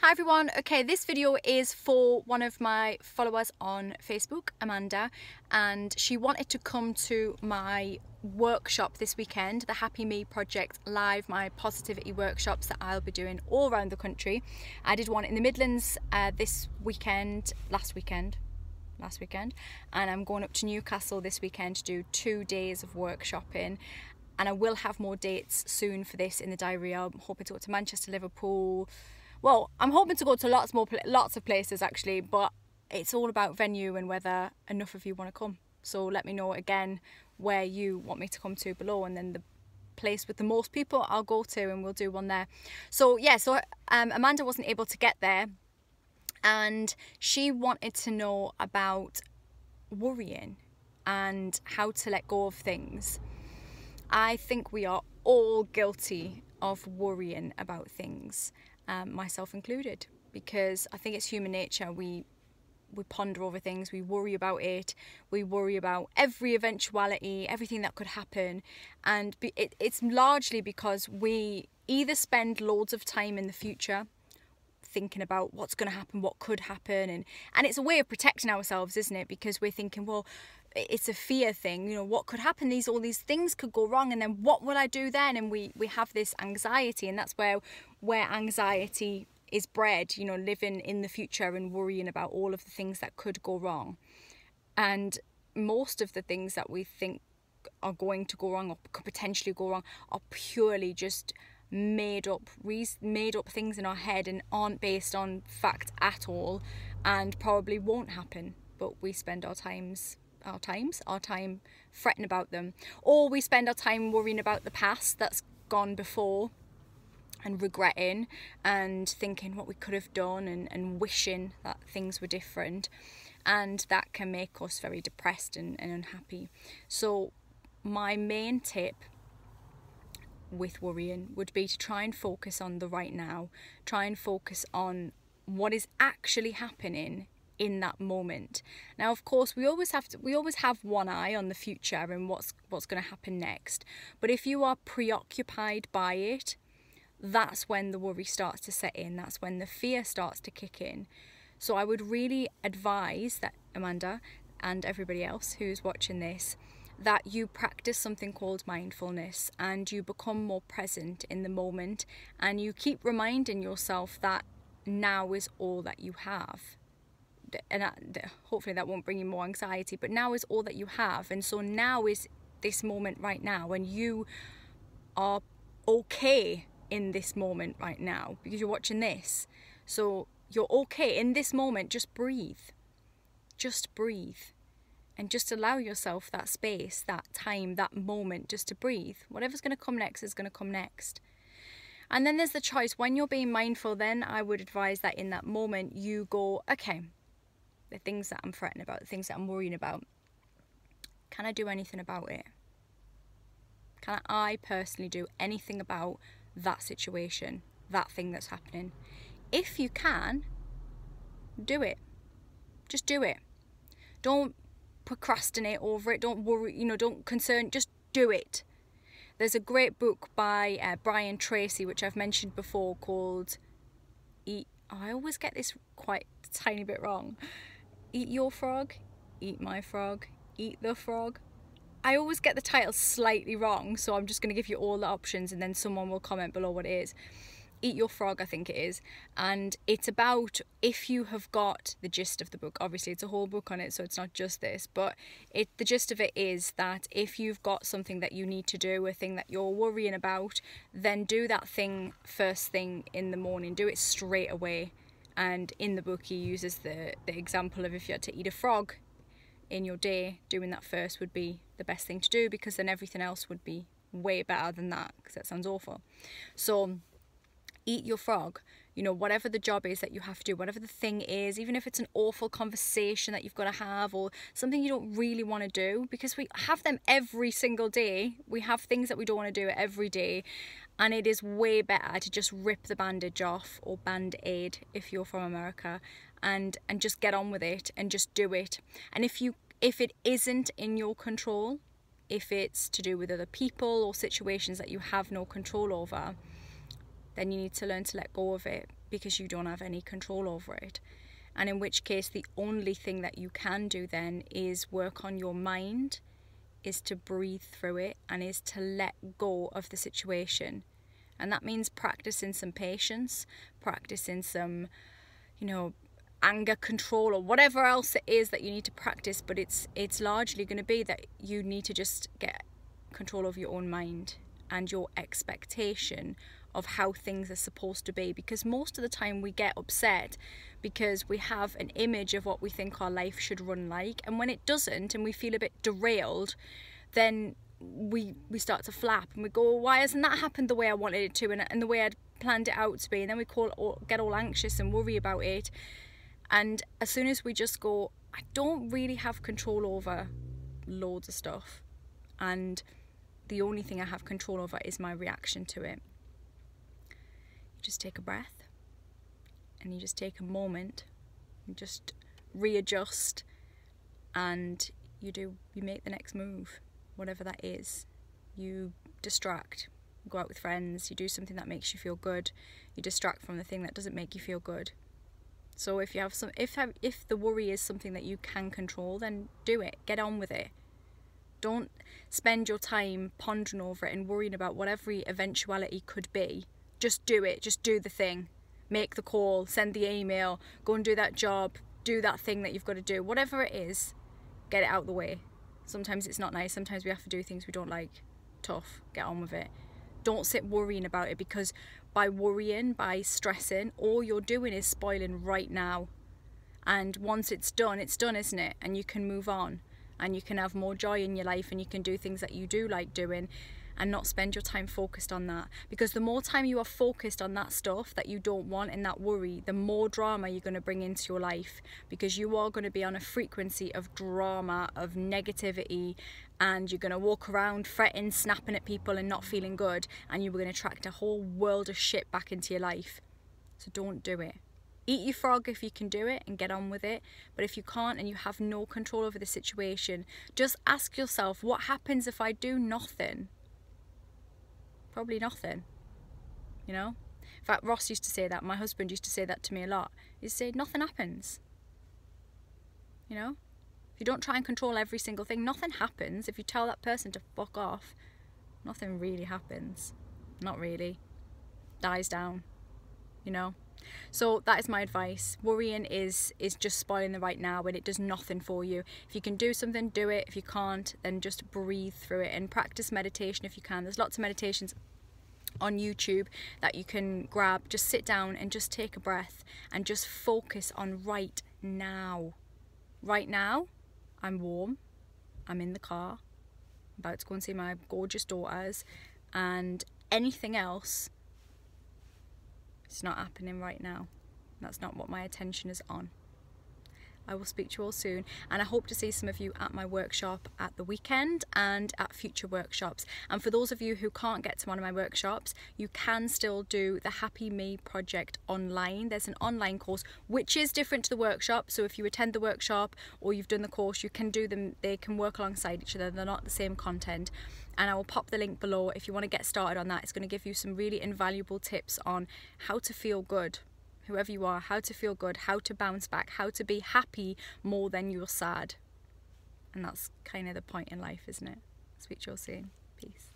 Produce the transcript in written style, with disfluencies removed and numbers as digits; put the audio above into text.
Hi everyone. Okay, this video is for one of my followers on Facebook, Amanda, and she wanted to come to my workshop this weekend, the Happy Me Project Live, my positivity workshops that I'll be doing all around the country. I did one in the Midlands last weekend, and I'm going up to Newcastle this weekend to do 2 days of workshopping. And I will have more dates soon for this in the diary. I'm hoping to go to Manchester, Liverpool. Well, I'm hoping to go to lots of places actually, but it's all about venue and whether enough of you want to come. So let me know again where you want me to come to below, and then the place with the most people I'll go to and we'll do one there. So yeah, Amanda wasn't able to get there, and she wanted to know about worrying and how to let go of things. I think we are all guilty of worrying about things, myself included, because I think it's human nature. We ponder over things, we worry about it, we worry about every eventuality, everything that could happen, and it's largely because we either spend loads of time in the future thinking about what's going to happen, what could happen, and it's a way of protecting ourselves, isn't it? Because we're thinking, well, it's a fear thing, you know, what could happen, all these things could go wrong, and then what will I do then? And we have this anxiety, and that's where anxiety is bred, you know, living in the future and worrying about all of the things that could go wrong. And most of the things that we think are going to go wrong or could potentially go wrong are purely just made up things in our head and aren't based on fact at all, and probably won't happen, but we spend our time fretting about them, or we spend our time worrying about the past that's gone before and regretting and thinking what we could have done and wishing that things were different, and that can make us very depressed and unhappy. So my main tip with worrying would be to try and focus on the right now, try and focus on what is actually happening in that moment. Now, of course, we always have one eye on the future and what's going to happen next, but if you are preoccupied by it, that's when the worry starts to set in, that's when the fear starts to kick in. So I would really advise that, Amanda and everybody else who's watching this, that you practice something called mindfulness, and you become more present in the moment, and you keep reminding yourself that now is all that you have. And hopefully that won't bring you more anxiety, but now is all that you have. And so now is this moment right now, and you are okay in this moment right now because you're watching this. So you're okay in this moment. Just breathe, and just allow yourself that space, that time, that moment just to breathe. Whatever's going to come next is going to come next. And then there's the choice. When you're being mindful, then I would advise that in that moment you go, okay, the things that I'm fretting about, the things that I'm worrying about, can I do anything about it? Can I personally do anything about that situation, that thing that's happening? If you can, do it. Just do it. Don't procrastinate over it. Don't worry, don't concern, just do it. There's a great book by Brian Tracy, which I've mentioned before, called I always get this quite a tiny bit wrong. Eat Your Frog, Eat My Frog, Eat the Frog. I always get the title slightly wrong, so I'm just going to give you all the options and then someone will comment below what it is. Eat Your Frog, I think it is. And it's about, if you have got the gist of the book, obviously it's a whole book on it, so it's not just this, but the gist of it is that if you've got something that you need to do, a thing that you're worrying about, then do that thing first thing in the morning. Do it straight away. And in the book he uses the example of, if you had to eat a frog in your day, doing that first would be the best thing to do, because then everything else would be way better than that, because that sounds awful. So eat your frog, whatever the job is that you have to do, whatever the thing is, even if it's an awful conversation that you've got to have, or something you don't really want to do, because we have them every single day. We have things that we don't want to do every day, and it is way better to just rip the bandage off, or band-aid if you're from America, and just get on with it and just do it. And if it isn't in your control, if it's to do with other people or situations that you have no control over, then you need to learn to let go of it, because you don't have any control over it. And in which case, the only thing that you can do then is work on your mind, is to breathe through it, and is to let go of the situation. And that means practicing some patience, practicing some, anger control, or whatever else it is that you need to practice. But it's largely going to be that you need to just get control over your own mind and your expectation of how things are supposed to be. Because most of the time we get upset because we have an image of what we think our life should run like, and when it doesn't and we feel a bit derailed, then we start to flap and we go, why hasn't that happened the way I wanted it to, and the way I'd planned it out to be? And then we get all anxious and worry about it. And as soon as we just go, I don't really have control over loads of stuff, and the only thing I have control over is my reaction to it. You just take a breath, and you just take a moment, and just readjust, and you make the next move, whatever that is. You distract, go out with friends, you do something that makes you feel good, you distract from the thing that doesn't make you feel good. So if the worry is something that you can control, then do it, get on with it. Don't spend your time pondering over it and worrying about what every eventuality could be. Just do it, just do the thing. Make the call, send the email, go and do that job, do that thing that you've got to do. Whatever it is, get it out of the way. Sometimes it's not nice, sometimes we have to do things we don't like. Tough, get on with it. Don't sit worrying about it, because by worrying, by stressing, all you're doing is spoiling right now. And once it's done, isn't it? And you can move on, and you can have more joy in your life, and you can do things that you do like doing, and not spend your time focused on that. Because the more time you are focused on that stuff that you don't want and that worry, the more drama you're going to bring into your life, because you are going to be on a frequency of drama, of negativity, and you're going to walk around fretting, snapping at people and not feeling good, and you're going to attract a whole world of shit back into your life. So don't do it. Eat your frog if you can do it and get on with it. But if you can't and you have no control over the situation, just ask yourself, what happens if I do nothing? Probably nothing, In fact, Ross used to say that, my husband used to say that to me a lot. He'd say, nothing happens. If you don't try and control every single thing, nothing happens. If you tell that person to fuck off, nothing really happens. Not really. Dies down, So that is my advice. Worrying is just spoiling the right now, and it does nothing for you. If you can do something, do it. If you can't, then just breathe through it and practice meditation if you can. There's lots of meditations on YouTube that you can grab. Just sit down and just take a breath and just focus on right now. Right now, I'm warm, I'm in the car, I'm about to go and see my gorgeous daughters, and anything else, it's not happening right now. That's not what my attention is on. I will speak to you all soon, and I hope to see some of you at my workshop at the weekend and at future workshops. And for those of you who can't get to one of my workshops, you can still do the Happy Me project online. There's an online course which is different to the workshop, so if you attend the workshop or you've done the course, you can do them. They can work alongside each other. They're not the same content. And I will pop the link below if you want to get started on that. It's going to give you some really invaluable tips on how to feel good, whoever you are, how to feel good, how to bounce back, how to be happy more than you're sad. And that's kind of the point in life, isn't it? Speak to you all soon. Peace.